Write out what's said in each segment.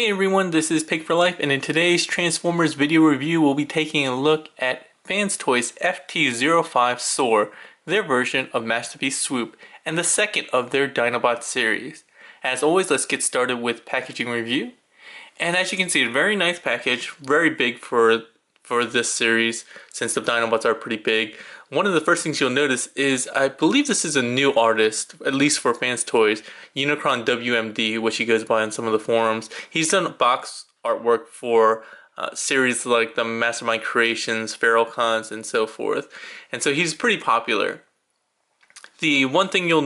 Hey everyone, this is Pig for Life, and in today's Transformers video review, we'll be taking a look at Fans Toys FT-05 Soar, their version of Masterpiece Swoop, and the second of their Dinobots series. As always, let's get started with packaging review. And as you can see, a very nice package, very big for this series, since the Dinobots are pretty big. One of the first things you'll notice is, I believe this is a new artist, at least for Fans Toys, Unicron WMD, which he goes by on some of the forums. He's done box artwork for series like the Mastermind Creations, Feral Cons, and so forth. And so he's pretty popular. The one thing you'll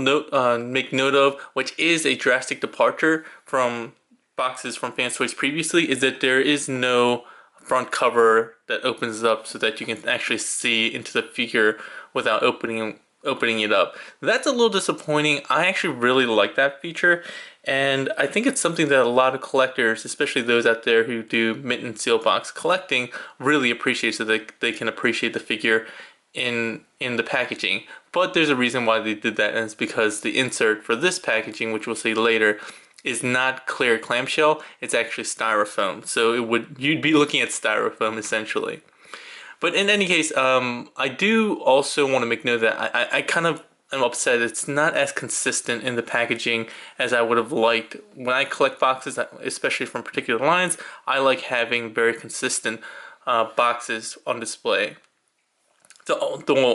make note of, which is a drastic departure from boxes from Fans Toys previously, is that there is no front cover that opens up so that you can actually see into the figure without opening it up. That's a little disappointing. I actually really like that feature, and I think it's something that a lot of collectors, especially those out there who do mint and seal box collecting, really appreciate, so that they can appreciate the figure in the packaging. But there's a reason why they did that, and it's because the insert for this packaging, which we'll see later, is not clear clamshell. It's actually styrofoam, so you'd be looking at styrofoam essentially. But in any case, I do also want to make note that I kind of am upset it's not as consistent in the packaging as I would have liked. When I collect boxes, especially from particular lines, I like having very consistent boxes on display. The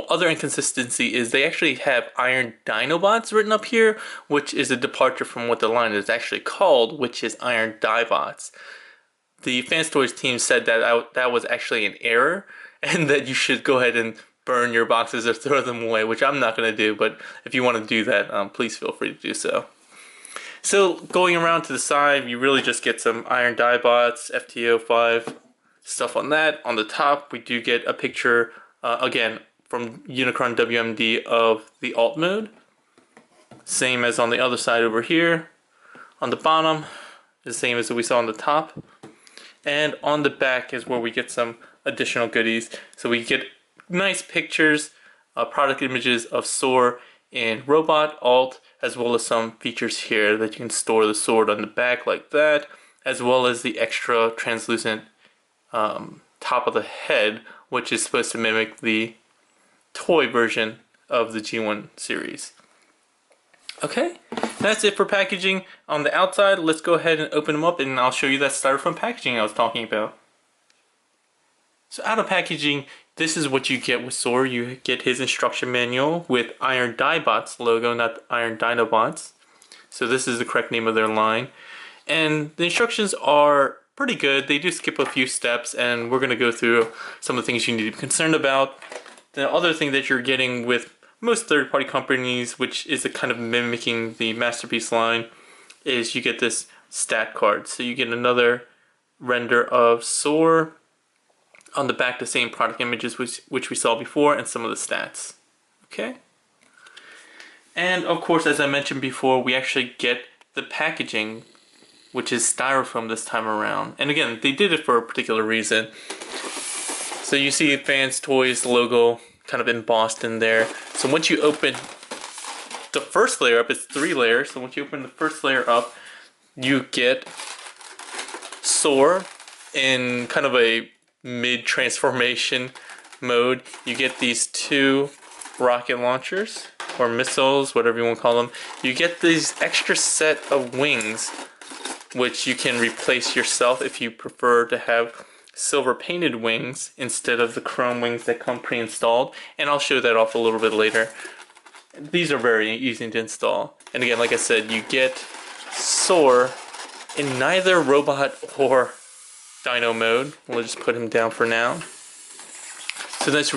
other inconsistency is they actually have Iron Dinobots written up here, which is a departure from what the line is actually called, which is Iron Dibots. The Fans Toys team said that that was actually an error, and that you should go ahead and burn your boxes or throw them away, which I'm not going to do, but if you want to do that, please feel free to do so. So going around to the side, you really just get some Iron Dibots, FT-05 stuff on that. On the top, we do get a picture again, from Unicron WMD of the alt mode. Same as on the other side over here. On the bottom, the same as we saw on the top. And on the back is where we get some additional goodies. So we get nice pictures, product images of Soar in robot, alt, as well as some features here that you can store the sword on the back like that, as well as the extra translucent top of the head, which is supposed to mimic the toy version of the G1 series. Okay, that's it for packaging. On the outside, let's go ahead and open them up, and I'll show you that styrofoam packaging I was talking about. So out of packaging, this is what you get with Soar. You get his instruction manual with Iron Dibots logo, not Iron Dinobots. So this is the correct name of their line. And the instructions are pretty good. They do skip a few steps, and we're going to go through some of the things you need to be concerned about. The other thing that you're getting with most third-party companies, which is a kind of mimicking the Masterpiece line, is you get this stat card. So you get another render of Soar. On the back, the same product images which we saw before, and some of the stats. Okay? And of course, as I mentioned before, we actually get the packaging, which is styrofoam this time around. And again, they did it for a particular reason. So you see Fans Toys logo kind of embossed in there. So once you open the first layer up, it's 3 layers. So once you open the first layer up, you get Soar in kind of a mid-transformation mode. You get these 2 rocket launchers, or missiles, whatever you want to call them. You get these extra set of wings, which you can replace yourself if you prefer to have silver painted wings instead of the chrome wings that come pre-installed, and I'll show that off a little bit later. These are very easy to install, and again, like I said, you get Soar in neither robot or dino mode. We'll just put him down for now. So that's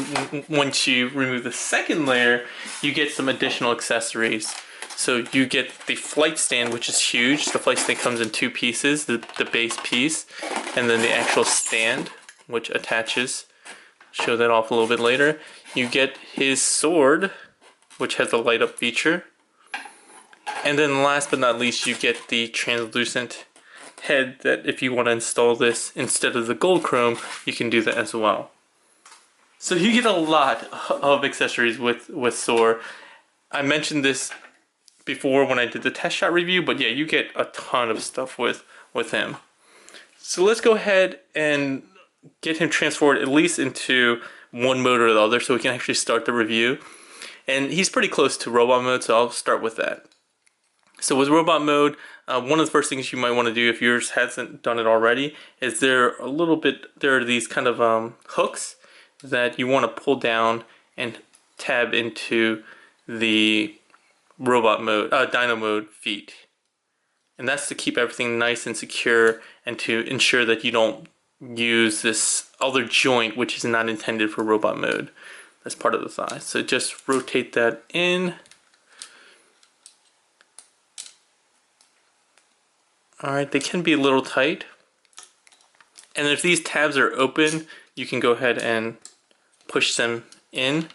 once you remove the second layer, you get some additional accessories. So you get the flight stand, which is huge. The flight stand comes in 2 pieces, the base piece, and then the actual stand, which attaches. Show that off a little bit later. You get his sword, which has a light up feature. And then last but not least, you get the translucent head that if you want to install this instead of the gold chrome, you can do that as well. So you get a lot of accessories with Soar. I mentioned this before when I did the test shot review, but yeah, you get a ton of stuff with him. So let's go ahead and get him transformed at least into one mode or the other so we can actually start the review. And he's pretty close to robot mode, so I'll start with that. So with robot mode, one of the first things you might want to do if yours hasn't done it already is there are these kind of hooks that you want to pull down and tab into the robot mode, Dino mode feet. And that's to keep everything nice and secure and to ensure that you don't use this other joint which is not intended for robot mode. That's part of the thigh. So just rotate that in. Alright, they can be a little tight. And if these tabs are open, you can go ahead and push them in.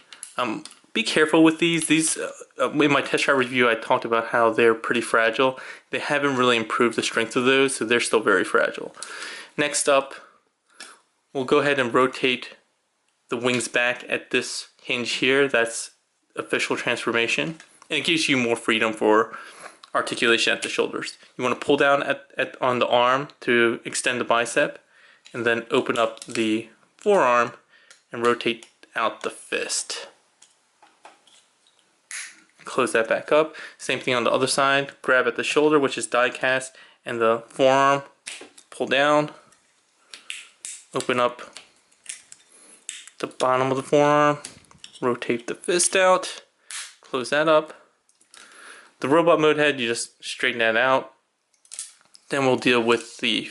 Be careful with these. In my test shot review, I talked about how they're pretty fragile. They haven't really improved the strength of those, so they're still very fragile. Next up, we'll go ahead and rotate the wings back at this hinge here. That's official transformation. And it gives you more freedom for articulation at the shoulders. You want to pull down on the arm to extend the bicep, and then open up the forearm and rotate out the fist. Close that back up. Same thing on the other side. Grab at the shoulder, which is die cast, and the forearm. Pull down. Open up the bottom of the forearm. Rotate the fist out. Close that up. The robot mode head, you just straighten that out. Then we'll deal with the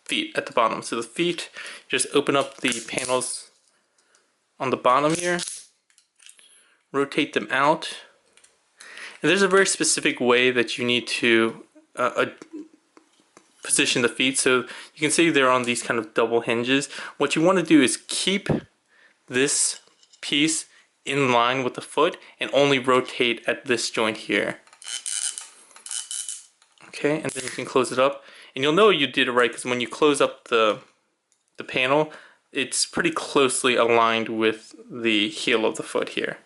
feet at the bottom. So the feet, just open up the panels on the bottom here. Rotate them out. And there's a very specific way that you need to position the feet. So you can see they're on these kind of double hinges. What you want to do is keep this piece in line with the foot and only rotate at this joint here. Okay, and then you can close it up. And you'll know you did it right because when you close up the panel, it's pretty closely aligned with the heel of the foot here.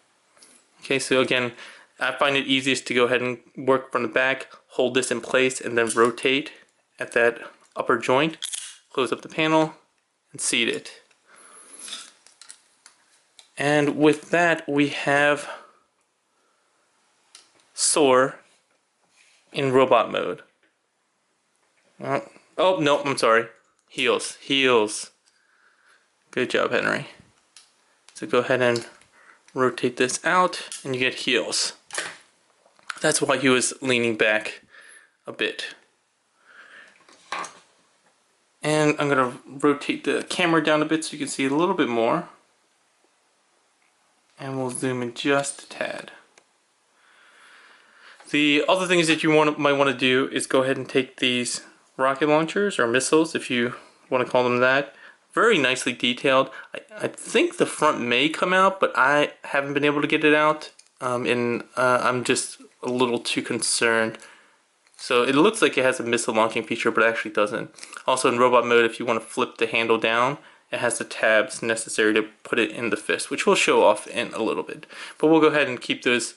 Okay, so again, I find it easiest to go ahead and work from the back, hold this in place, and then rotate at that upper joint, close up the panel, and seat it. And with that, we have Soar in robot mode. Oh, no, I'm sorry. Heels. Good job, Henry. So go ahead and rotate this out, and you get heels. That's why he was leaning back a bit. And I'm going to rotate the camera down a bit so you can see a little bit more. And we'll zoom in just a tad. The other things that you might want to do is go ahead and take these rocket launchers or missiles, if you want to call them that. Very nicely detailed. I think the front may come out, but I haven't been able to get it out. I'm just a little too concerned. So it looks like it has a missile launching feature, but it actually doesn't. Also in robot mode, if you want to flip the handle down, it has the tabs necessary to put it in the fist, which we'll show off in a little bit. But we'll go ahead and keep those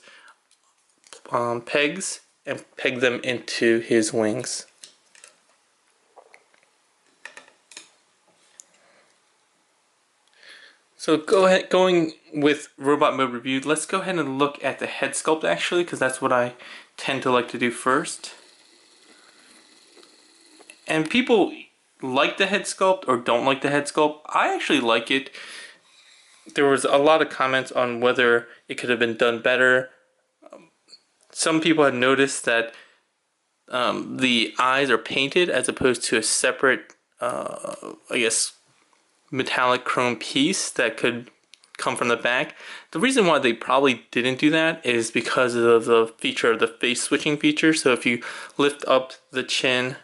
pegs and peg them into his wings. So going with robot mode review, let's go ahead and look at the head sculpt actually, because that's what I tend to like to do first. And people like the head sculpt or don't like the head sculpt. I actually like it. There was a lot of comments on whether it could have been done better. Some people had noticed that the eyes are painted as opposed to a separate, I guess, metallic chrome piece that could come from the back. The reason why they probably didn't do that is because of the feature of the face switching feature. So if you lift up the chin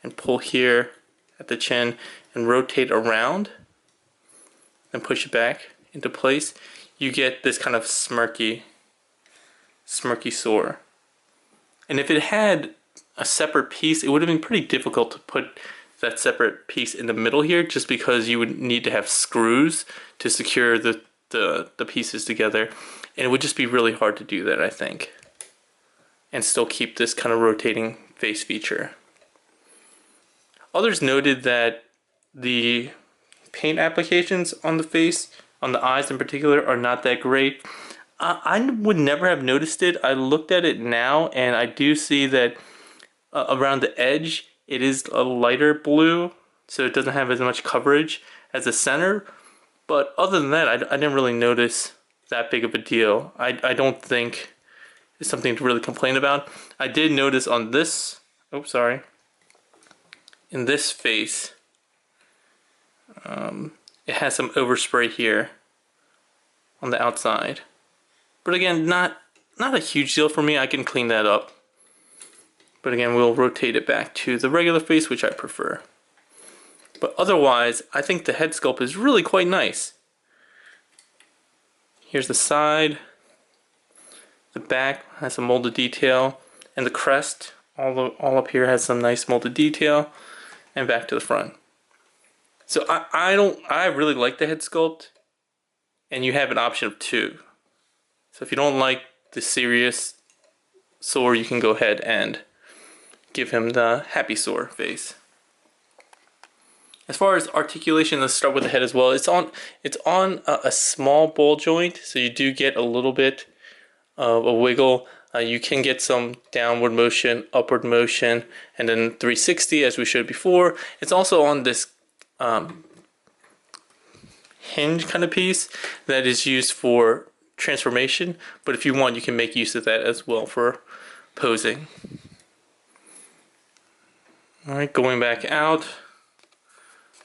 and pull here at the chin and rotate around and push it back into place, you get this kind of smirky Soar. And if it had a separate piece, it would have been pretty difficult to put that separate piece in the middle here, just because you would need to have screws to secure the pieces together, and it would just be really hard to do that, I think, and still keep this kind of rotating face feature. Others noted that the paint applications on the face, on the eyes in particular, are not that great. I would never have noticed it. I looked at it now, and I do see that around the edge, it is a lighter blue, so it doesn't have as much coverage as the center. But other than that, I didn't really notice that big of a deal. I don't think it's something to really complain about. I did notice on this, oh sorry, in this face, it has some overspray here on the outside. But again, not a huge deal for me. I can clean that up. But again, we'll rotate it back to the regular face, which I prefer. But otherwise, I think the head sculpt is really quite nice. Here's the side. The back has some molded detail. And the crest, all up here, has some nice molded detail. And back to the front. So I really like the head sculpt. And you have an option of 2. So if you don't like the serious Soar, you can go ahead and give him the happy Soar face. As far as articulation, let's start with the head as well. It's on a small ball joint, so you do get a little bit of a wiggle. You can get some downward motion, upward motion, and then 360 as we showed before. It's also on this hinge kind of piece that is used for transformation, but if you want, you can make use of that as well for posing. Alright, going back out,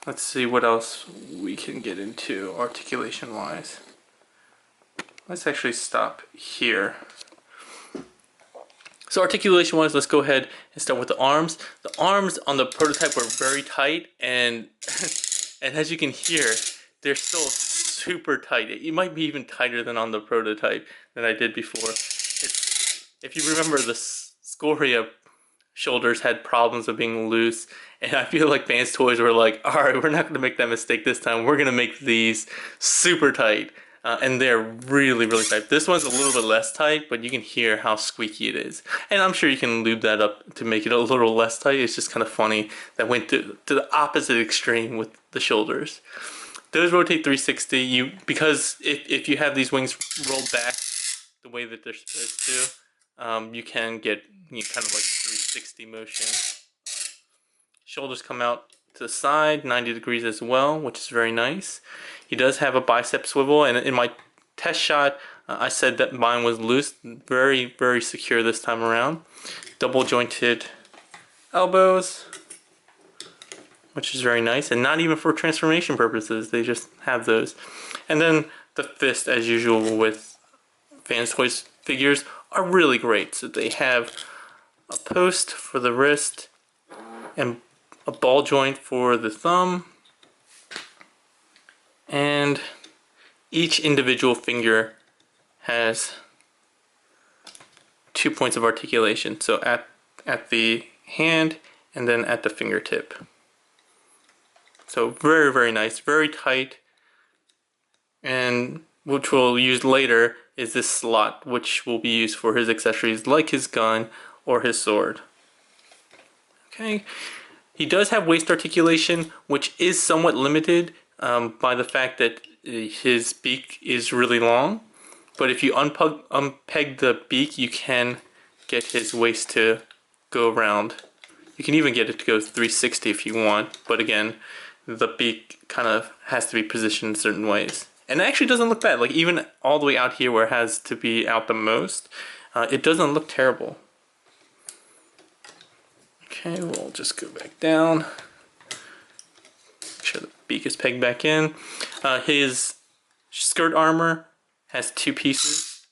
let's see what else we can get into articulation wise. Let's actually stop here. So articulation wise, let's go ahead and start with the arms. The arms on the prototype were very tight, and and as you can hear, they're still super tight. It might be even tighter than on the prototype that I did before. If you remember, the Scoria shoulders had problems of being loose, and I feel like Fans Toys were like, alright, we're not going to make that mistake this time. We're going to make these super tight. And they're really, really tight. This one's a little bit less tight, but you can hear how squeaky it is. And I'm sure you can lube that up to make it a little less tight. It's just kind of funny that went to the opposite extreme with the shoulders. Those rotate 360. Because if you have these wings rolled back the way that they're supposed to, you can get kind of like 360 motion. Shoulders come out to the side, 90 degrees as well, which is very nice. He does have a bicep swivel, and in my test shot, I said that mine was loose. Very, very secure this time around. Double jointed elbows, which is very nice, and not even for transformation purposes. They just have those. And then the fist, as usual with Fans Toys figures, are really great. So they have a post for the wrist and a ball joint for the thumb, and each individual finger has 2 points of articulation, so at the hand and then at the fingertip. So very, very nice, very tight, and which we'll use later is this slot, which will be used for his accessories like his gun or his sword. Okay. He does have waist articulation, which is somewhat limited by the fact that his beak is really long. But if you unpeg the beak, you can get his waist to go around. You can even get it to go 360 if you want. But again, the beak kind of has to be positioned in certain ways. And it actually doesn't look bad. Like even all the way out here where it has to be out the most, it doesn't look terrible. Okay, we'll just go back down. Make sure the beak is pegged back in. His skirt armor has 2 pieces,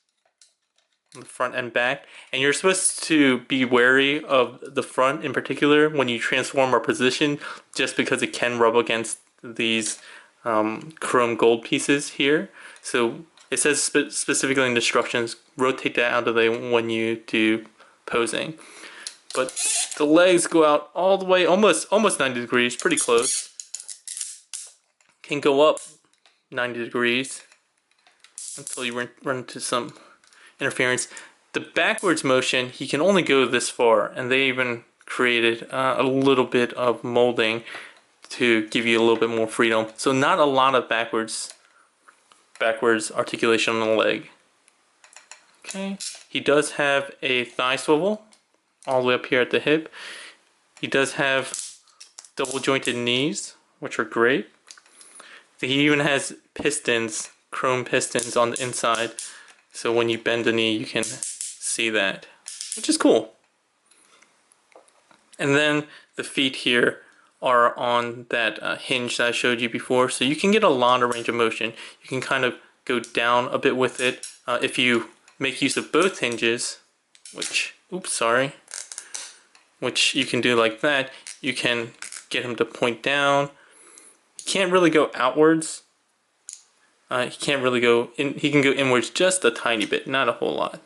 on the front and back. And you're supposed to be wary of the front in particular when you transform or position, just because it can rub against these chrome gold pieces here. So it says specifically in the instructions, rotate that out of the way when you do posing. But the legs go out all the way, almost 90 degrees, pretty close. Can go up 90 degrees until you run into some interference. The backwards motion, he can only go this far, and they even created a little bit of molding to give you a little bit more freedom. So not a lot of backwards articulation on the leg. Okay, he does have a thigh swivel all the way up here at the hip. He does have double jointed knees, which are great. He even has pistons, chrome pistons on the inside, so when you bend the knee you can see that, which is cool. And then the feet here are on that hinge that I showed you before, so you can get a lot of range of motion. You can kind of go down a bit with it if you make use of both hinges, which you can do like that. You can get him to point down. He can't really go outwards. He can't really go in. He can go inwards just a tiny bit, not a whole lot.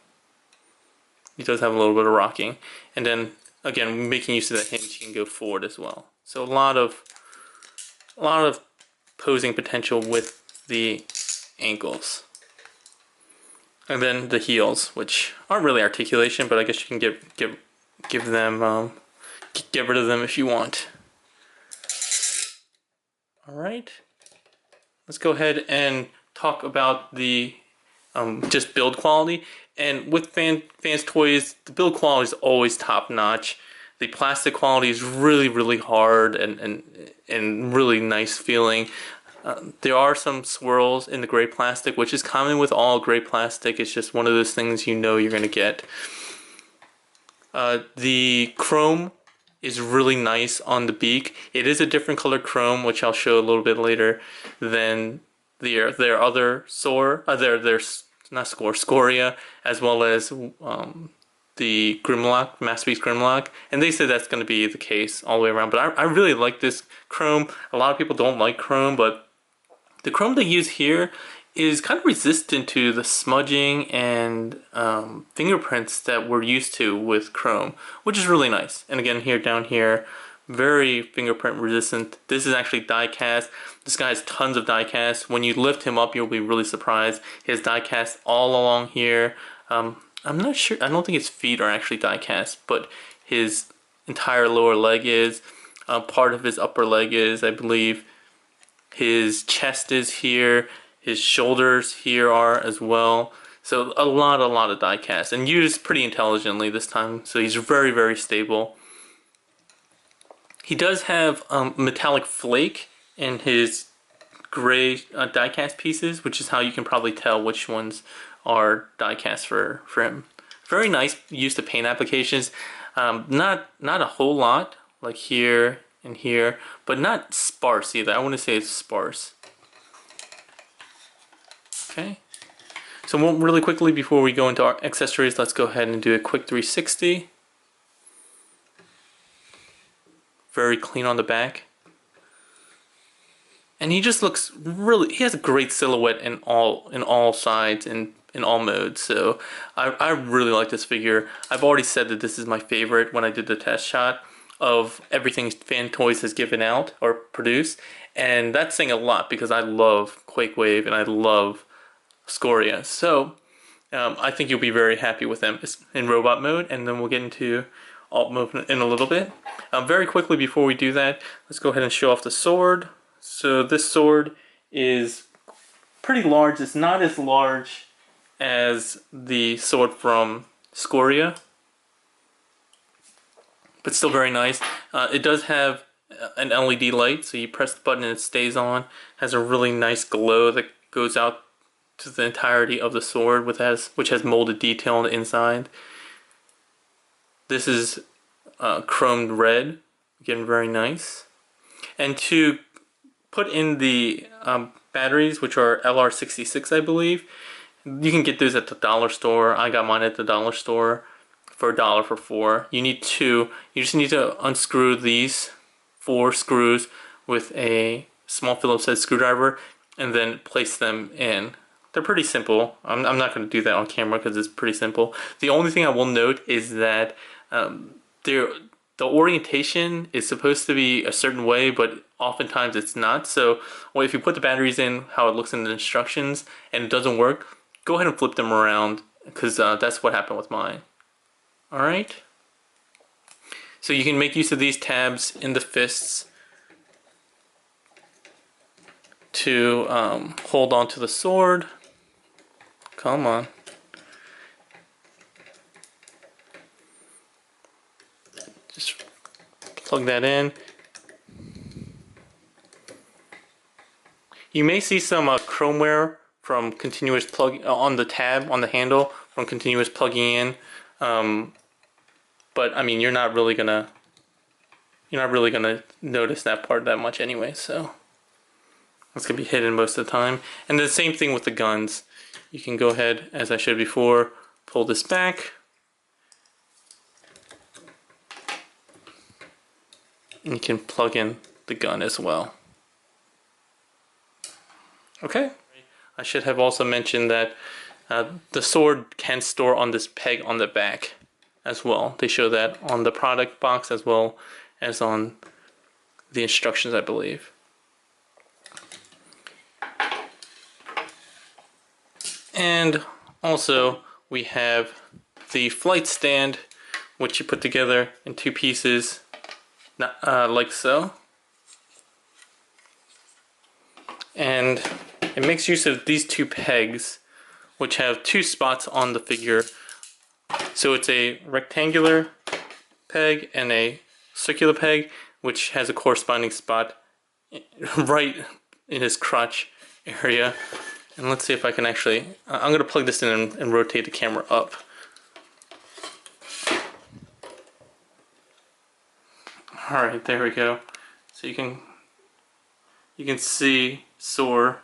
He does have a little bit of rocking, and then again, making use of that hinge, he can go forward as well. So a lot of posing potential with the ankles. And then the heels, which aren't really articulation, but I guess you can give them get rid of them if you want. All right, let's go ahead and talk about the just build quality. And with Fans Toys, the build quality is always top notch. The plastic quality is really hard and really nice feeling. There are some swirls in the gray plastic, which is common with all gray plastic. It's just one of those things you know you're going to get. The chrome is really nice on the beak. It is a different color chrome, which I'll show a little bit later, than their other Soar, Scoria, as well as the Grimlock, Masterpiece Grimlock, and they said that's going to be the case all the way around. But I really like this chrome. A lot of people don't like chrome, but the chrome they use here is kind of resistant to the smudging and fingerprints that we're used to with chrome, which is really nice. And again, down here, very fingerprint resistant. This is actually die cast. This guy has tons of die cast. When you lift him up, you'll be really surprised. He has die cast all along here. I'm not sure, I don't think his feet are actually die cast, but his entire lower leg is. Part of his upper leg is, I believe. His chest is here. His shoulders here are as well. So a lot of die cast, and used pretty intelligently this time. So he's very stable. He does have metallic flake in his gray die cast pieces, which is how you can probably tell which ones are die cast for him. Very nice use to paint applications. Not a whole lot, like here and here, but not sparse either. I want to say it's sparse. Okay, so really quickly before we go into our accessories, let's go ahead and do a quick 360. Very clean on the back. And he just looks he has a great silhouette in all sides and in all modes. So I really like this figure. I've already said that this is my favorite when I did the test shot of everything Fan Toys has given out or produced. And that's saying a lot because I love Quakewave and I love Scoria. So I think you'll be very happy with them in robot mode, and then we'll get into alt mode in a little bit. Very quickly before we do that, let's go ahead and show off the sword. So this sword is pretty large. It's not as large as the sword from Scoria, but still very nice. It does have an LED light, so you press the button and it stays on. It has a really nice glow that goes out to the entirety of the sword, which has molded detail on the inside. This is chromed red, again very nice. And to put in the batteries, which are LR66 I believe, you can get those at the dollar store. I got mine at the dollar store for $1 for 4. You need 2. You just need to unscrew these 4 screws with a small Phillips head screwdriver and then place them in. They're pretty simple. I'm not going to do that on camera because it's pretty simple. The only thing I will note is that the orientation is supposed to be a certain way, but oftentimes it's not. So if you put the batteries in how it looks in the instructions and it doesn't work, go ahead and flip them around, because that's what happened with mine. Alright, So you can make use of these tabs in the fists to hold on to the sword. Come on. Just plug that in. You may see some chromeware from continuous plug on the tab on the handle from continuous plugging in, but I mean you're not really gonna notice that part that much anyway. So it's gonna be hidden most of the time. And the same thing with the guns. You can go ahead, as I showed before, pull this back, and you can plug in the gun as well. Okay. I should have also mentioned that the sword can store on this peg on the back as well. They show that on the product box as well as on the instructions, I believe. And also we have the flight stand, which you put together in two pieces, like so. And it makes use of these two pegs, which have two spots on the figure. So it's a rectangular peg and a circular peg, which has a corresponding spot right in his crotch area. And let's see if I can actually, I'm going to plug this in and rotate the camera up. Alright, there we go. So you can see Soar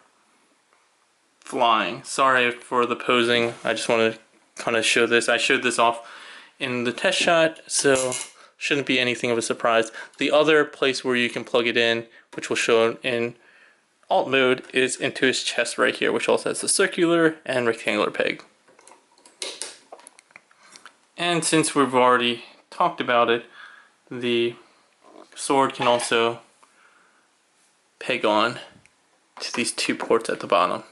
flying. Sorry for the posing, I just want to kind of show this. I showed this off in the test shot, so shouldn't be anything of a surprise. The other place where you can plug it in, which will show in alt mode, is into his chest right here, which also has the circular and rectangular peg. And since we've already talked about it, the sword can also peg on to these two ports at the bottom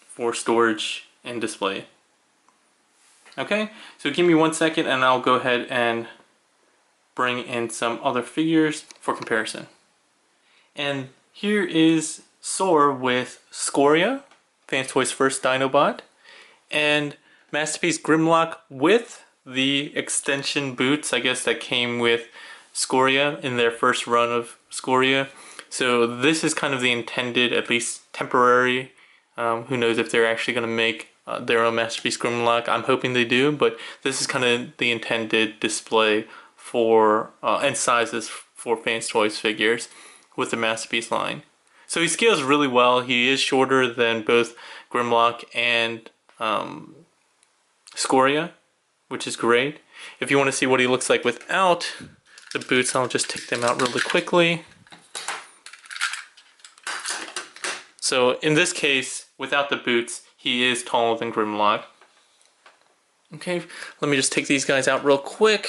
for storage and display. Okay, so give me 1 second and I'll go ahead and bring in some other figures for comparison. And here is Soar with Scoria, Fans Toys' first Dinobot, and Masterpiece Grimlock with the extension boots, I guess, that came with Scoria in their first run of Scoria. So this is kind of the intended, at least temporary, who knows if they're actually going to make their own Masterpiece Grimlock. I'm hoping they do, but this is kind of the intended display for and sizes for Fans Toys figures with the Masterpiece line. So he scales really well. He is shorter than both Grimlock and Scoria, which is great. If you want to see what he looks like without the boots, I'll just take them out really quickly. So in this case, without the boots, he is taller than Grimlock. Okay, let me just take these guys out real quick.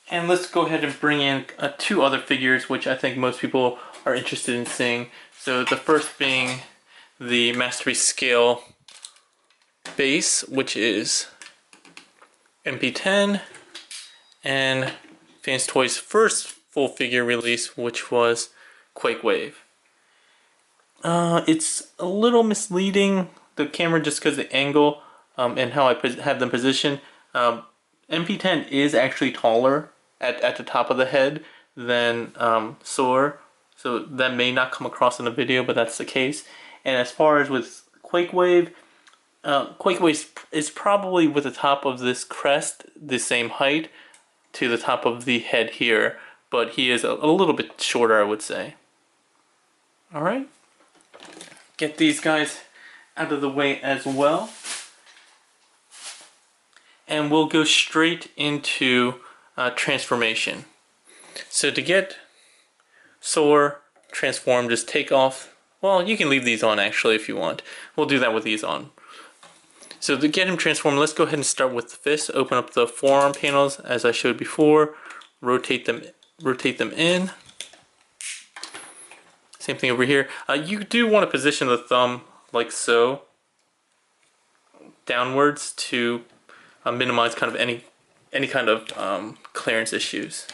And let's go ahead and bring in two other figures, which I think most people are interested in seeing. So the first being the Masterpiece Scale base, which is MP10, and Fans Toys' first full figure release, which was Quakewave. It's a little misleading, the camera, just because of the angle and how I have them positioned. MP10 is actually taller at the top of the head than Soar, so that may not come across in the video, but that's the case. And as far as with Quakewave, Quakewave is probably with the top of this crest the same height to the top of the head here, but he is a little bit shorter, I would say. Alright, get these guys out of the way as well. And we'll go straight into transformation. So to get Soar transformed, just take off, well, you can leave these on actually if you want. We'll do that with these on. So to get him transformed, let's go ahead and start with the fist. Open up the forearm panels as I showed before. Rotate them in. Same thing over here. You do want to position the thumb like so, downwards, to minimize kind of any any kind of clearance issues.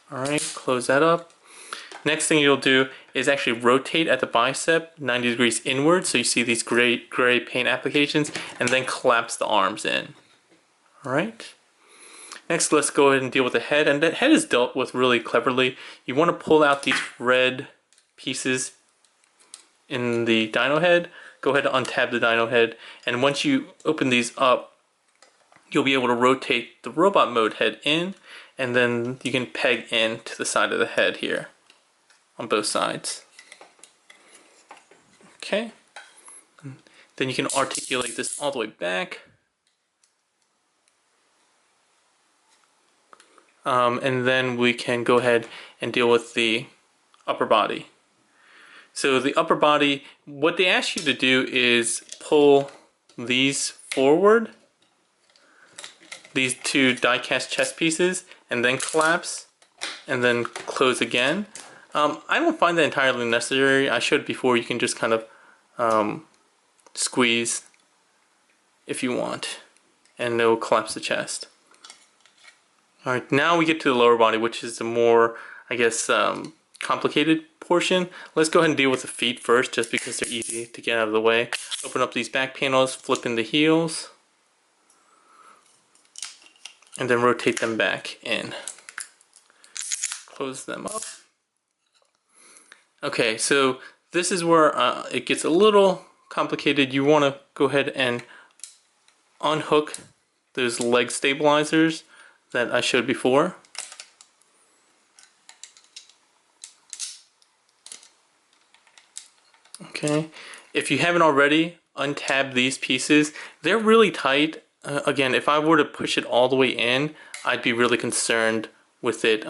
Alright, close that up. Next thing you'll do is actually rotate at the bicep 90 degrees inward, so you see these gray paint applications, and then collapse the arms in. Alright. Next, let's go ahead and deal with the head, and the head is dealt with really cleverly. You want to pull out these red pieces in the dino head. Go ahead and untab the dino head, and once you open these up, you'll be able to rotate the robot mode head in, and then you can peg in to the side of the head here on both sides. Okay. Then you can articulate this all the way back. And then we can go ahead and deal with the upper body. So the upper body, what they ask you to do is pull these forward, these two die-cast chest pieces, and then collapse, and then close again. I don't find that entirely necessary. I showed before, you can just kind of squeeze if you want, and it will collapse the chest. Alright, now we get to the lower body, which is the more, I guess, complicated portion. Let's go ahead and deal with the feet first, just because they're easy to get out of the way. Open up these back panels, flip in the heels, and then rotate them back in. Close them up. Okay, so this is where it gets a little complicated. You want to go ahead and unhook those leg stabilizers that I showed before. Okay, if you haven't already, untab these pieces. They're really tight. Again, if I were to push it all the way in, I'd be really concerned with it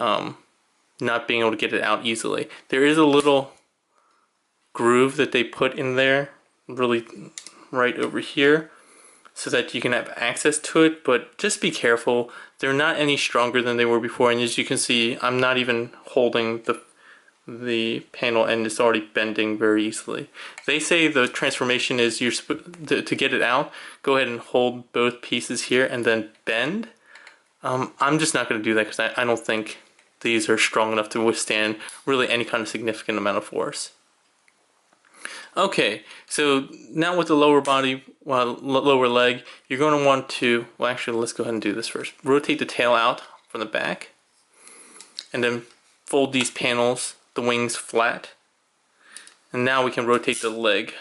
not being able to get it out easily. There is a little groove that they put in there, really right over here, so that you can have access to it, but just be careful. They're not any stronger than they were before, and as you can see, I'm not even holding the panel, and it's already bending very easily. They say the transformation is to get it out, go ahead and hold both pieces here and then bend. I'm just not going to do that because I don't think these are strong enough to withstand really any kind of significant amount of force. Okay, so now with the lower body, lower leg, you're going to want to, well actually let's go ahead and do this first. Rotate the tail out from the back, and then fold these panels, the wings flat, and now we can rotate the leg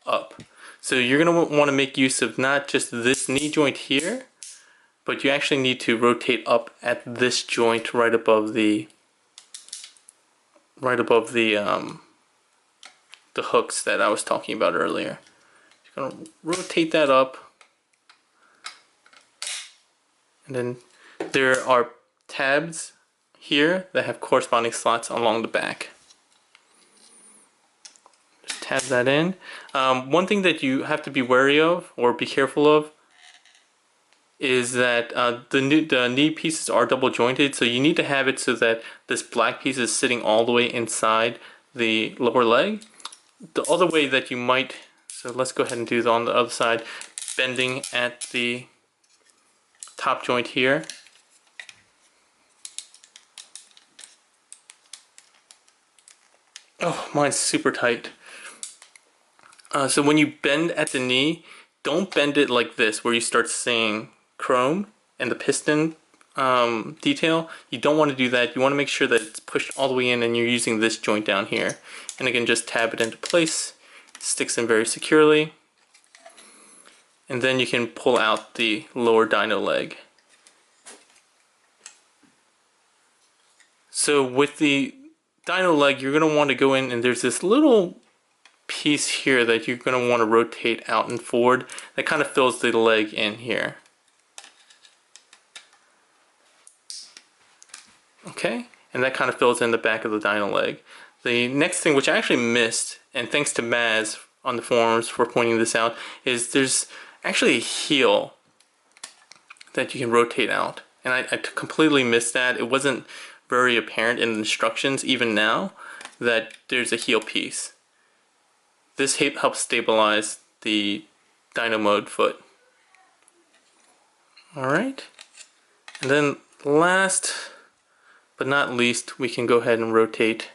up. So you're going to want to make use of not just this knee joint here, but you actually need to rotate up at this joint right above the hooks that I was talking about earlier. Just gonna rotate that up, and then there are tabs here that have corresponding slots along the back. Just tab that in. One thing that you have to be wary of or be careful of is that the knee pieces are double jointed, so you need to have it so that this black piece is sitting all the way inside the lower leg. The other way that you might, so let's go ahead and do it on the other side, bending at the top joint here. Oh, mine's super tight. So when you bend at the knee, don't bend it like this where you start seeing chrome and the piston detail. You don't want to do that. You want to make sure that it's pushed all the way in and you're using this joint down here. And again, just tab it into place. It sticks in very securely. And then you can pull out the lower dino leg. So with the dino leg, you're going to want to go in, and there's this little piece here that you're going to want to rotate out and forward. That kind of fills the leg in here. Okay, and that kind of fills in the back of the dino leg. The next thing, which I actually missed, and thanks to Maz on the forums for pointing this out, is there's actually a heel that you can rotate out. And I completely missed that. It wasn't very apparent in the instructions, even now, that there's a heel piece. This helps stabilize the Dino mode foot. Alright. And then last but not least, we can go ahead and rotate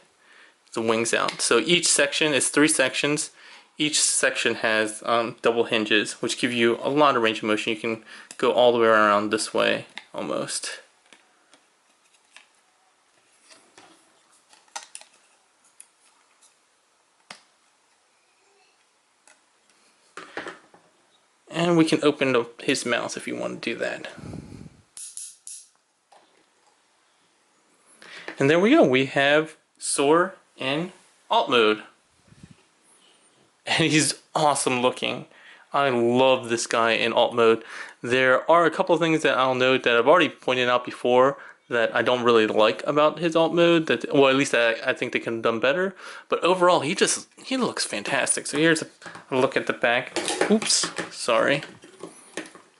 the wings out. So each section is 3 sections. Each section has double hinges, which give you a lot of range of motion. You can go all the way around this way, almost. And we can open up his mouth if you want to do that. And there we go. We have Soar in alt mode. And he's awesome looking. I love this guy in alt mode. There are a couple of things that I'll note that I've already pointed out before that I don't really like about his alt mode. That, well, at least I think they could have done better. But overall, he looks fantastic. So here's a look at the back. Oops, sorry.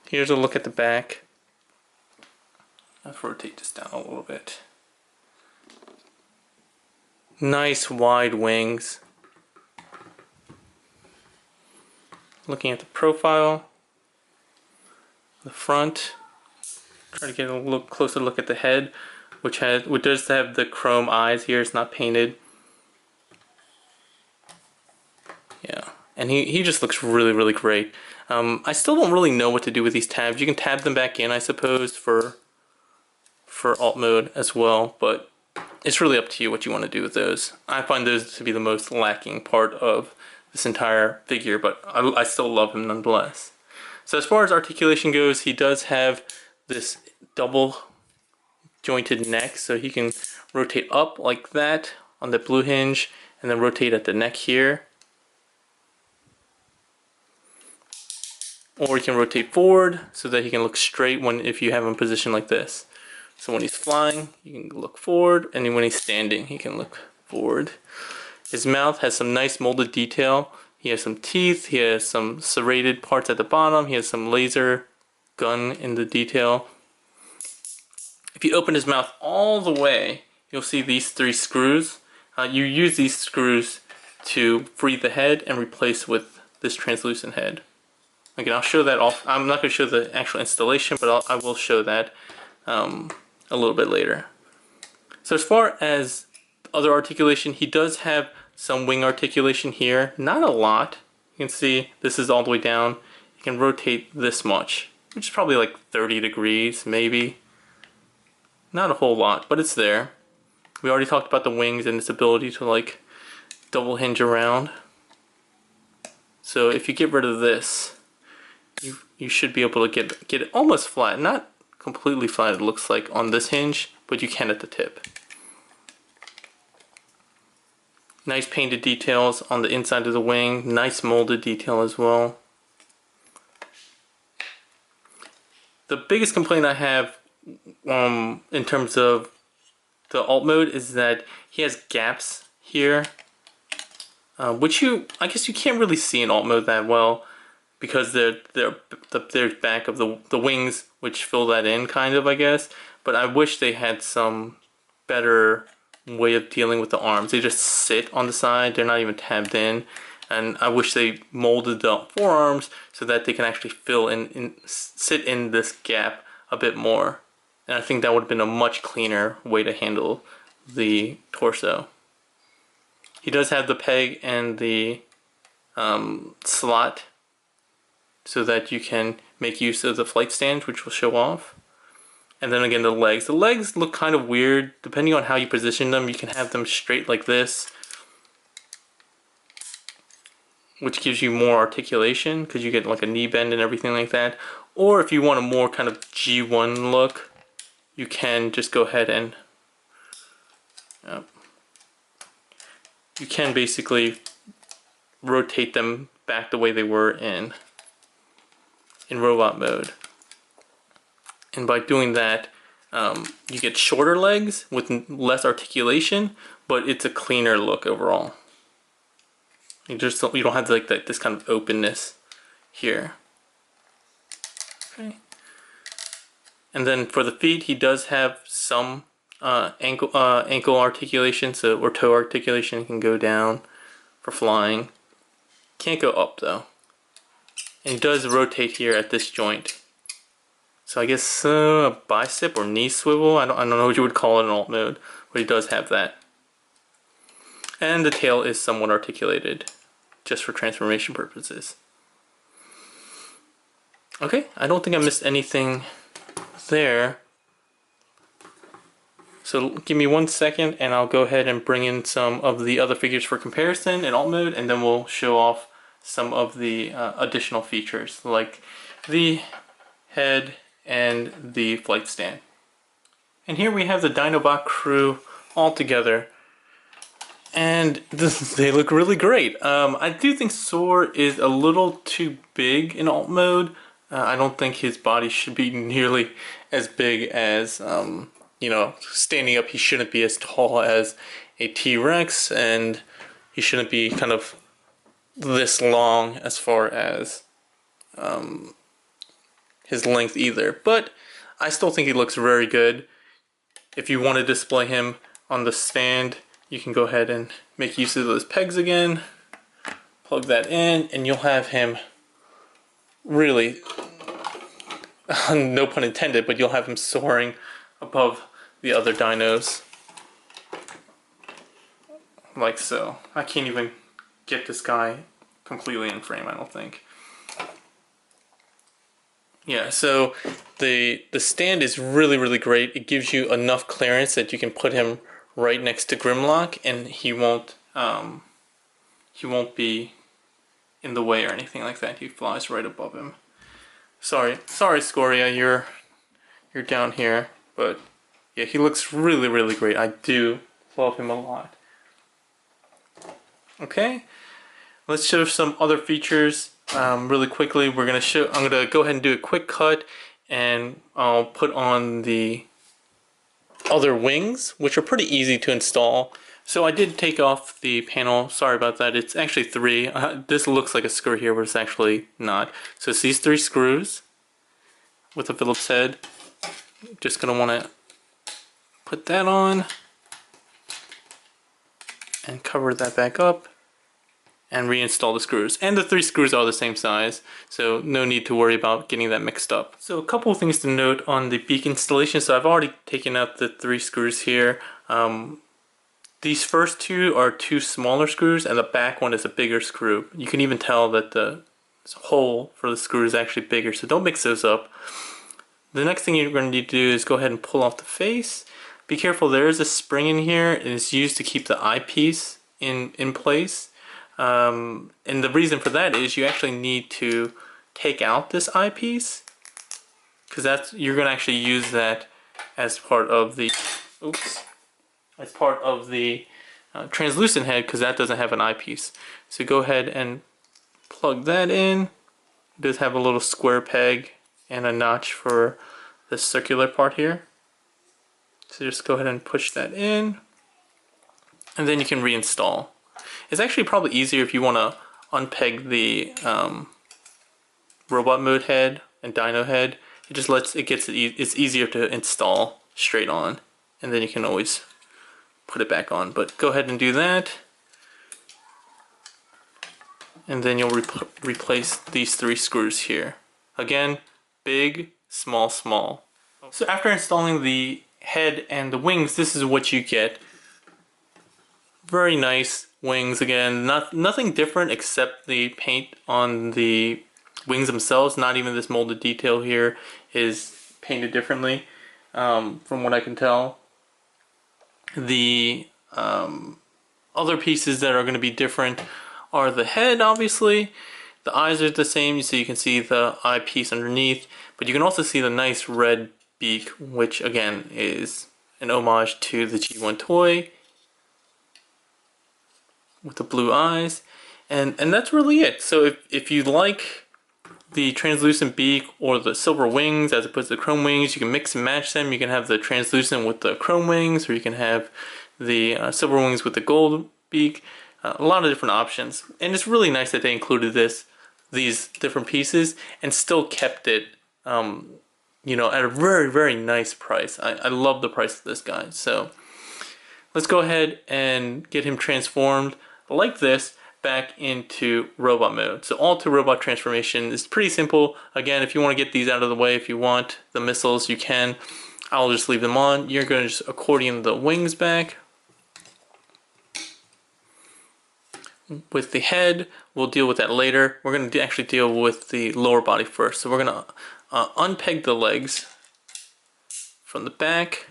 Here's a look at the back. Let's rotate this down a little bit. Nice wide wings. Looking at the profile, the front. Try to get a closer look at the head, which does have the chrome eyes here. It's not painted. Yeah, and he just looks really, really great. I still don't really know what to do with these tabs. You can tab them back in, I suppose, for alt mode as well, but it's really up to you what you want to do with those. I find those to be the most lacking part of this entire figure, but I still love him nonetheless. So as far as articulation goes, he does have this double jointed neck, so he can rotate up like that on the blue hinge and then rotate at the neck here. Or he can rotate forward so that he can look straight if you have him positioned like this. So when he's flying, you can look forward, and when he's standing, he can look forward. His mouth has some nice molded detail. He has some teeth, he has some serrated parts at the bottom, he has some laser gun in the detail. If you open his mouth all the way, you'll see these 3 screws. You use these screws to free the head and replace with this translucent head. Again, I'll show that off. I'm not going to show the actual installation, but I will show that a little bit later. So as far as other articulation, he does have some wing articulation here. Not a lot. You can see this is all the way down. You can rotate this much, which is probably like 30 degrees, maybe. Not a whole lot, but it's there. We already talked about the wings and its ability to like double hinge around. So if you get rid of this, you should be able to get it almost flat. Not completely flat, it looks like on this hinge, but you can at the tip. Nice painted details on the inside of the wing. Nice molded detail as well. The biggest complaint I have in terms of the alt mode is that he has gaps here, which I guess you can't really see in alt mode that well because there's back of the wings which fill that in kind of, I guess. But I wish they had some better way of dealing with the arms. They just sit on the side, they're not even tabbed in, and I wish they molded the forearms so that they can actually fill in sit in this gap a bit more, and I think that would have been a much cleaner way to handle the torso. He does have the peg and the slot so that you can make use of the flight stand, which will show off. And then again, the legs. The legs look kind of weird. Depending on how you position them, you can have them straight like this, which gives you more articulation because you get like a knee bend and everything like that. Or if you want a more kind of G1 look, you can just go ahead and you can basically rotate them back the way they were in robot mode. And by doing that, you get shorter legs with less articulation, but it's a cleaner look overall. You don't have like this kind of openness here. Okay. And then for the feet, he does have some ankle articulation, or toe articulation. He can go down for flying. Can't go up though. And he does rotate here at this joint. So I guess a bicep or knee swivel. I don't know what you would call it in alt mode, but he does have that. And the tail is somewhat articulated, just for transformation purposes. Okay, I don't think I missed anything there. So give me 1 second and I'll go ahead and bring in some of the other figures for comparison in alt mode, and then we'll show off some of the additional features like the head and the flight stand. And here we have the Dinobot crew all together, and they look really great. I do think Soar is a little too big in alt mode. I don't think his body should be nearly as big as you know, standing up, he shouldn't be as tall as a T-Rex, and he shouldn't be kind of this long as far as his length either. But I still think he looks very good. If you want to display him on the stand, you can go ahead and make use of those pegs again, plug that in, and you'll have him really, no pun intended, but you'll have him soaring above the other dinos, like so. I can't even get this guy completely in frame, I don't think. Yeah, so the stand is really great. It gives you enough clearance that you can put him right next to Grimlock, and he won't be in the way or anything like that. He flies right above him. Sorry, Scoria, you're down here. But yeah, he looks really great. I do love him a lot. Okay, let's show some other features really quickly. I'm gonna go ahead and do a quick cut, and I'll put on the other wings, which are pretty easy to install. So I did take off the panel. Sorry about that. It's actually 3. This looks like a screw here, but it's actually not. So it's these 3 screws with a Phillips head. Just gonna want to put that on and cover that back up and reinstall the screws. And the 3 screws are the same size, so no need to worry about getting that mixed up. So a couple of things to note on the Beak installation. So I've already taken out the 3 screws here. These first 2 are 2 smaller screws, and the back one is a bigger screw. You can even tell that the hole for the screw is actually bigger, so don't mix those up. The next thing you're going to need to do is go ahead and pull off the face. Be careful, there is a spring in here, and it's used to keep the eyepiece in place. And the reason for that is you actually need to take out this eyepiece, because you're going to actually use that as part of the translucent head, because that doesn't have an eyepiece. So go ahead and plug that in. It does have a little square peg and a notch for the circular part here. So just go ahead and push that in, and then you can reinstall. It's actually probably easier if you want to unpeg the robot mode head and dino head. It's easier to install straight on, and then you can always put it back on. But go ahead and do that, and then you'll replace these 3 screws here. Again, big, small, small. So after installing the head and the wings, this is what you get. Very nice wings again. Nothing different except the paint on the wings themselves. Not even this molded detail here is painted differently, from what I can tell. The other pieces that are going to be different are the head, obviously. The eyes are the same, so you can see the eyepiece underneath, but you can also see the nice red beak, which again is an homage to the G1 toy with the blue eyes, and that's really it. So if you like the translucent beak or the silver wings as opposed to the chrome wings, you can mix and match them. You can have the translucent with the chrome wings, or you can have the silver wings with the gold beak. A lot of different options, and it's really nice that they included these different pieces and still kept it you know, at a very nice price. I love the price of this guy. So let's go ahead and get him transformed like this. back into robot mode. So all to robot transformation is pretty simple. Again, if you want to get these out of the way, if you want the missiles, you can. I'll just leave them on. You're going to just accordion the wings back. With the head, we'll deal with that later. We're going to actually deal with the lower body first. So we're going to unpeg the legs from the back.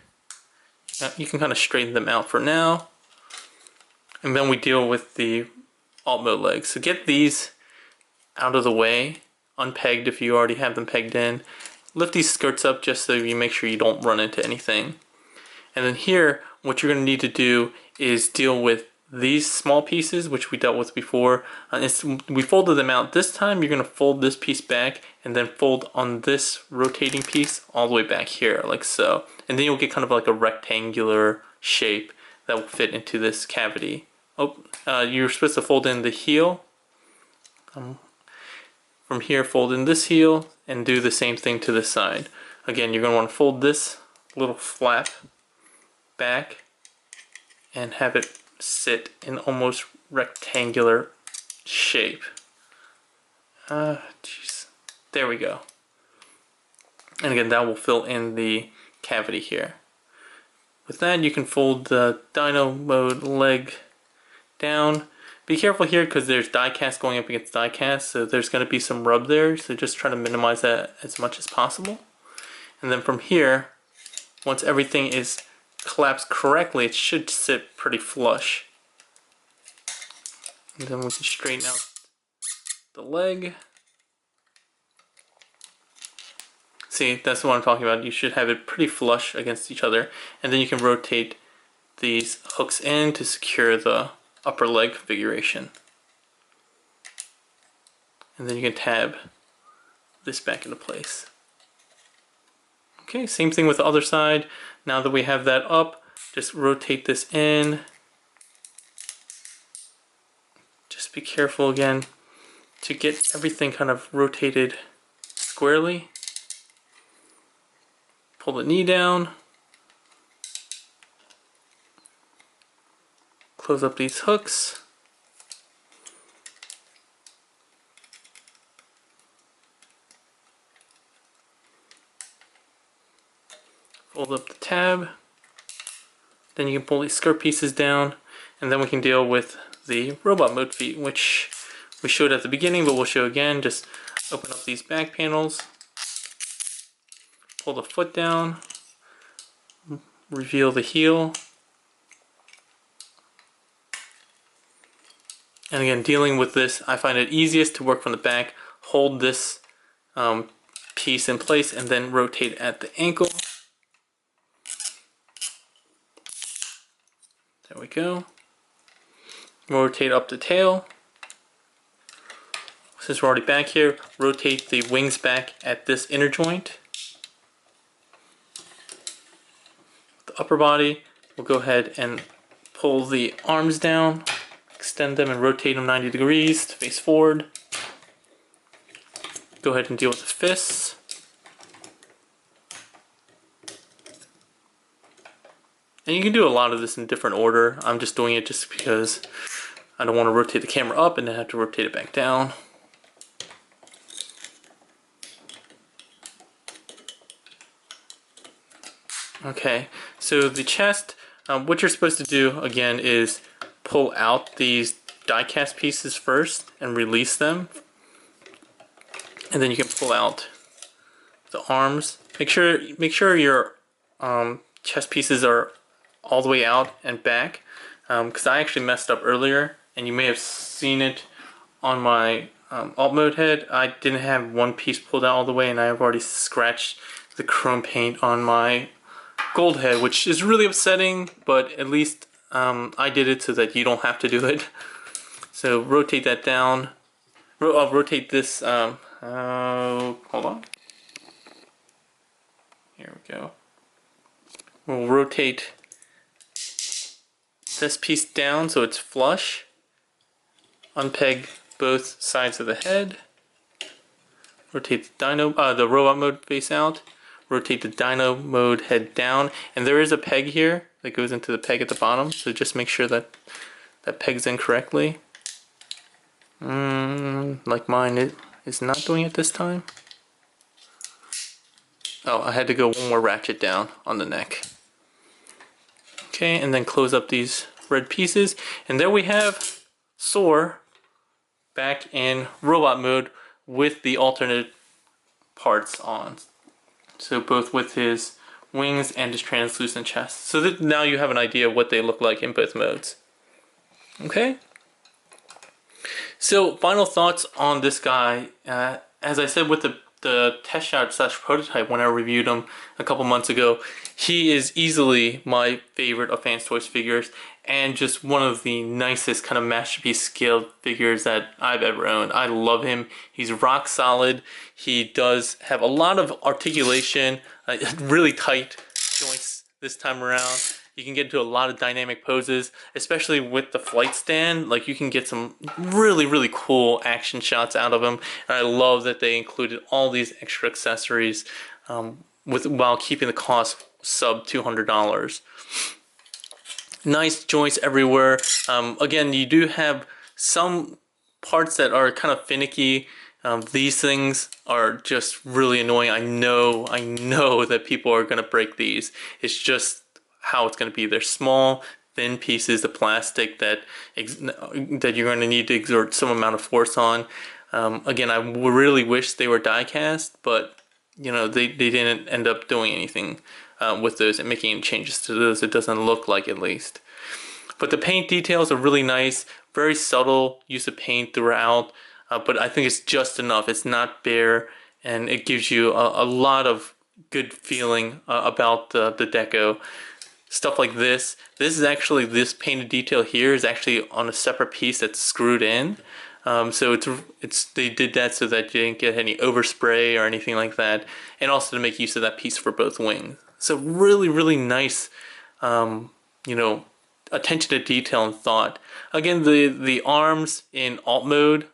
You can kind of straighten them out for now. And then we deal with the alt mode legs. So get these out of the way, unpegged if you already have them pegged in. Lift these skirts up just so you make sure you don't run into anything. And then here, what you're going to need to do is deal with these small pieces, which we dealt with before. We folded them out. This time you're going to fold this piece back and then fold on this rotating piece all the way back here, like so. And then you'll get kind of like a rectangular shape that will fit into this cavity. You're supposed to fold in the heel. From here, fold in this heel and do the same thing to this side. Again, you're going to want to fold this little flap back and have it sit in almost rectangular shape. Jeez. There we go. And again, that will fill in the cavity here. With that, you can fold the Dino mode leg down. Be careful here because there's die cast going up against die cast, so there's going to be some rub there, so just try to minimize that as much as possible. And then from here, once everything is collapsed correctly, it should sit pretty flush. And then we can straighten out the leg. See, that's what I'm talking about. You should have it pretty flush against each other, and then you can rotate these hooks in to secure the upper leg configuration. And then you can tab this back into place. Okay, same thing with the other side. Now that we have that up, just rotate this in. Just be careful again to get everything kind of rotated squarely. Pull the knee down. Close up these hooks. Fold up the tab. Then you can pull these skirt pieces down, and then we can deal with the robot mode feet, which we showed at the beginning, but we'll show again. Just open up these back panels, pull the foot down, reveal the heel. And again, dealing with this, I find it easiest to work from the back. Hold this piece in place and then rotate at the ankle. There we go. Rotate up the tail. Since we're already back here, rotate the wings back at this inner joint. The upper body, we'll go ahead and pull the arms down. Extend them and rotate them 90 degrees to face forward. Go ahead and deal with the fists. And you can do a lot of this in different order. I'm just doing it just because I don't want to rotate the camera up and then have to rotate it back down. Okay, so the chest, what you're supposed to do again is pull out these die cast pieces first and release them, and then you can pull out the arms. Make sure your chest pieces are all the way out and back, because I actually messed up earlier, and you may have seen it on my alt mode head. I didn't have one piece pulled out all the way, and I have already scratched the chrome paint on my gold head, which is really upsetting, but at least I did it so that you don't have to do it. So rotate that down. Rotate this. Hold on. Here we go. We'll rotate this piece down so it's flush. Unpeg both sides of the head. Rotate the robot mode face out. Rotate the Dino mode head down, and there is a peg here that goes into the peg at the bottom, so just make sure that that pegs in correctly. Like mine, it is not doing it this time. Oh, I had to go one more ratchet down on the neck. Okay, and then close up these red pieces. And there we have Soar back in robot mode with the alternate parts on. So both with his wings and his translucent chest. So that now you have an idea of what they look like in both modes. Okay? So final thoughts on this guy. As I said with the test shot / prototype when I reviewed him a couple months ago, he is easily my favorite of Fans Toys figures and just one of the nicest kind of masterpiece scaled figures that I've ever owned. I love him. He's rock solid. He does have a lot of articulation, really tight joints this time around. You can get into a lot of dynamic poses, especially with the flight stand. Like, you can get some really, really cool action shots out of him. And I love that they included all these extra accessories while keeping the cost sub $200. Nice joints everywhere. Again, you do have some parts that are kind of finicky. These things are just really annoying. I know that people are going to break these. It's just how it's going to be. They're small, thin pieces of plastic that you're going to need to exert some amount of force on. Again, I really wish they were die cast, but you know, they didn't end up doing anything with those and making any changes to those. It doesn't look like, at least. But the paint details are really nice. Very subtle use of paint throughout, but I think it's just enough. It's not bare, and it gives you a lot of good feeling about the deco. Stuff like this. This painted detail here is actually on a separate piece that's screwed in. So they did that so that you didn't get any overspray or anything like that, and also to make use of that piece for both wings. So really, really nice, you know, attention to detail and thought. Again, the arms in alt mode,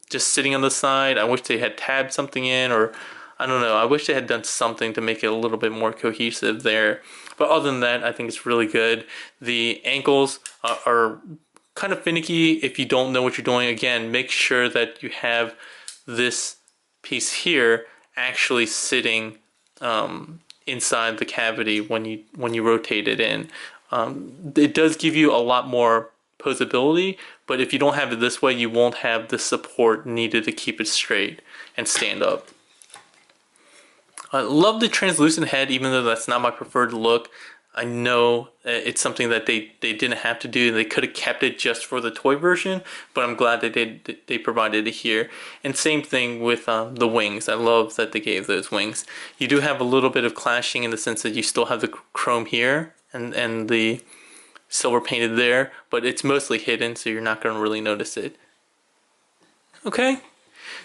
just sitting on the side. I wish they had tabbed something in, or I don't know. I wish they had done something to make it a little bit more cohesive there. But other than that, I think it's really good. The ankles are kind of finicky if you don't know what you're doing. Again, make sure that you have this piece here actually sitting inside the cavity when you rotate it in. It does give you a lot more posability, but if you don't have it this way, you won't have the support needed to keep it straight and stand up. I love the translucent head, even though that's not my preferred look. I know it's something that they didn't have to do. They could have kept it just for the toy version, but I'm glad that they provided it here. And same thing with the wings. I love that they gave those wings. You do have a little bit of clashing in the sense that you still have the chrome here and the silver painted there, but it's mostly hidden, so you're not going to really notice it. Okay.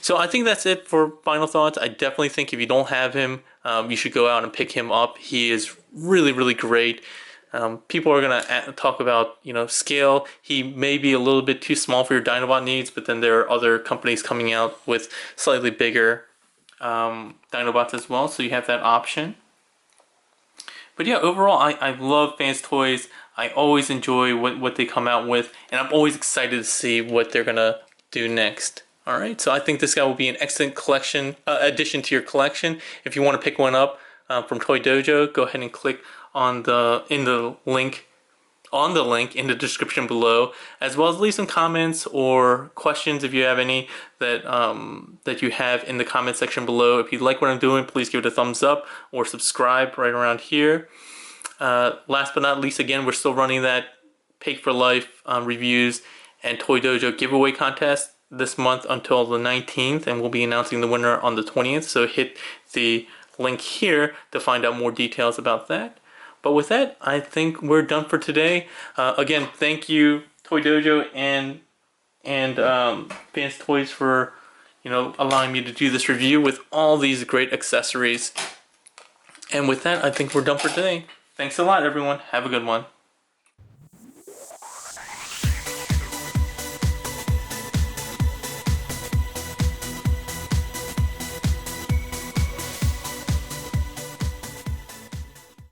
So I think that's it for final thoughts. I definitely think if you don't have him, you should go out and pick him up. He is really, really great. People are going to talk about, you know, scale. He may be a little bit too small for your Dinobot needs, but then there are other companies coming out with slightly bigger Dinobots as well, so you have that option. But yeah, overall, I love Fans Toys. I always enjoy what they come out with, and I'm always excited to see what they're going to do next. All right, so I think this guy will be an excellent collection addition to your collection. If you want to pick one up from Toy Dojo, go ahead and click on the link in the description below, as well as leave some comments or questions if you have any that you have in the comment section below. If you like what I'm doing, please give it a thumbs up or subscribe right around here. Last but not least, again, we're still running that Pake for Life reviews and Toy Dojo giveaway contest this month until the 19th, and we'll be announcing the winner on the 20th, so hit the link here to find out more details about that. But with that, I think we're done for today. Again, thank you Toy Dojo and Fans Toys for, you know, allowing me to do this review with all these great accessories. And with that, I think we're done for today. Thanks a lot, everyone. Have a good one.